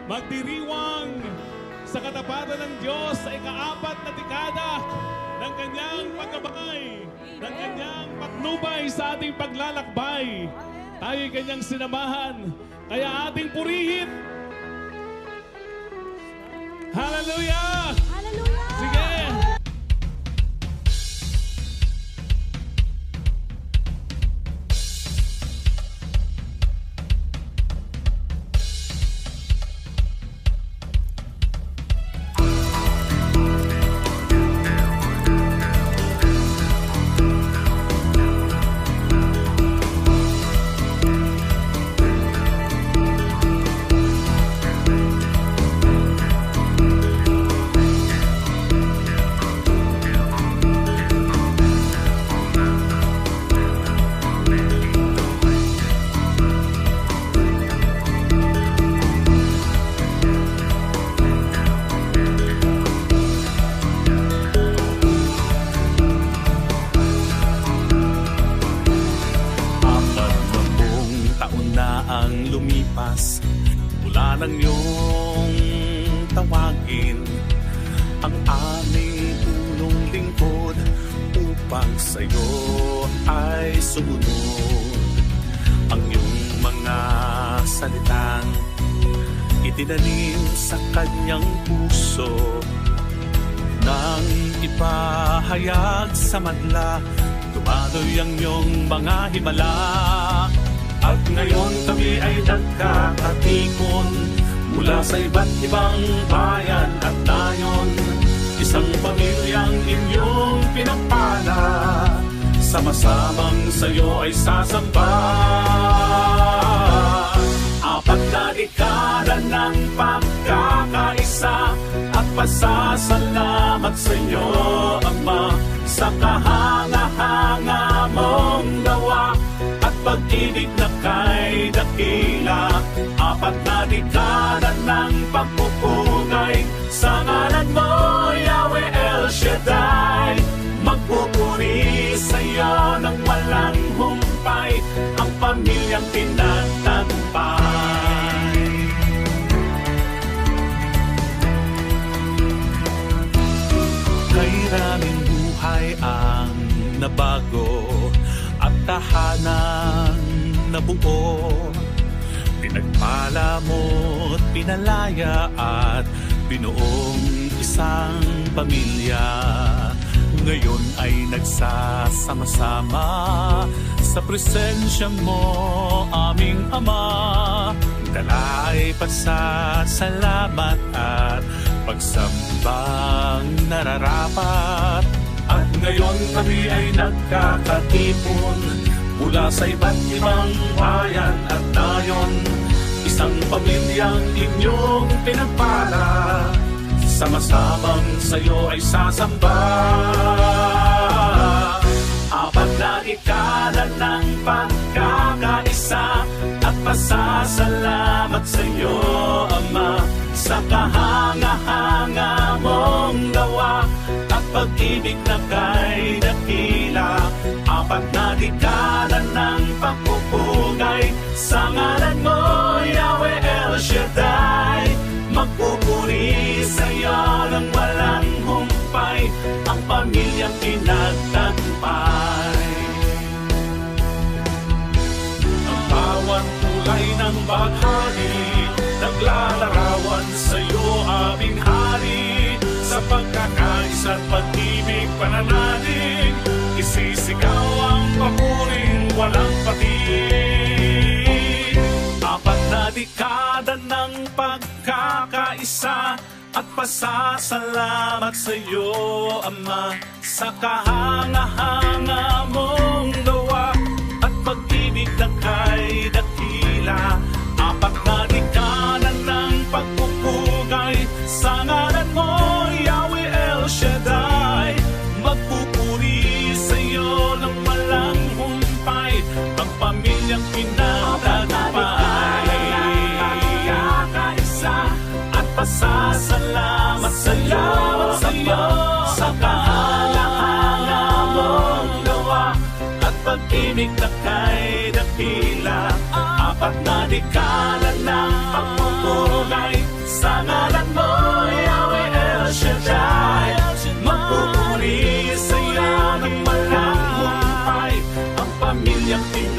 magdiriwang sa katapatan ng Diyos sa ika-4 na dekada ng kanyang pagkabay, ng kanyang patnubay sa ating paglalakbay. Tayo'y kanyang sinamahan, kaya ating purihin. Hallelujah! Hallelujah! Sige! Mula nang iyong tawagin ang aming punong lingkod upang sa'yo ay sumunod. Ang iyong mga salitang itinanim sa kanyang puso nang ipahayag sa madla, tumadoy ang iyong mga himala. At ngayon kami ay nagkakatikon mula sa iba't ibang bayan at nayon, isang pamilyang inyong pinagpala, sama-samang sa'yo ay sasamba. 4 na dekada ng pagkakaisa at pasasalamat sa'yo, Ama, sa kahanga-hanga mong gawa at pag-ibig na kay dakila. 4 na dekada ng pagpupugay sa ngalan mo, Yahweh El Shaddai. Magpupuri sa'yo ng walang humpay ang pamilyang pinagtagumpay. Kay raming buhay ang nabago at tahanan na buo, pinagpala mo't pinalaya at binuong isang pamilya. Ngayon ay nagsasama-sama sa presensya mo, aming Ama. Dala ay pasasalamat at pagsambang nararapat. At ngayon kami ay nagkakatipon mula sa iba't ibang bayan at nayon, isang pamilyang inyong pinagpala, sama-samang sa'yo ay sasamba. 4 na dekada ng pagkakaisa at pasasalamat sa'yo, Ama, sa kahanga-hanga mong gawa at pag-ibig na kay dakila. 4 na dekada ng pagpupugay sa ngalan mo, Yahweh El Shaddai. Magpupuri sa'yo ng walang humpay ang pamilyang pinagtagumpay. Ang bawat kulay ng baghani naglalarawan sa'yo, aming hari. Sa pagkakaisa at pag-ibig pananalig, isisigaw ang papuring walang patig. 4 na dekada ng pagkakaisa at pasasalamat sa'yo, Ama, sa kahanga-hanga mong gawa at pag-ibig na kay dakila. 4 na dekada ng pagpupugay sa ngalan mo, Yahweh El Shaddai. Magpupuri sa'yo ng walang humpay ang pamilyang pinagtagumpay. At pasasalamat sa'yo, sa kahanga-hanga mong gawa at pag-ibig na kay dakila. 4 na dekada ng pagpupugay pamilyang Pinoy.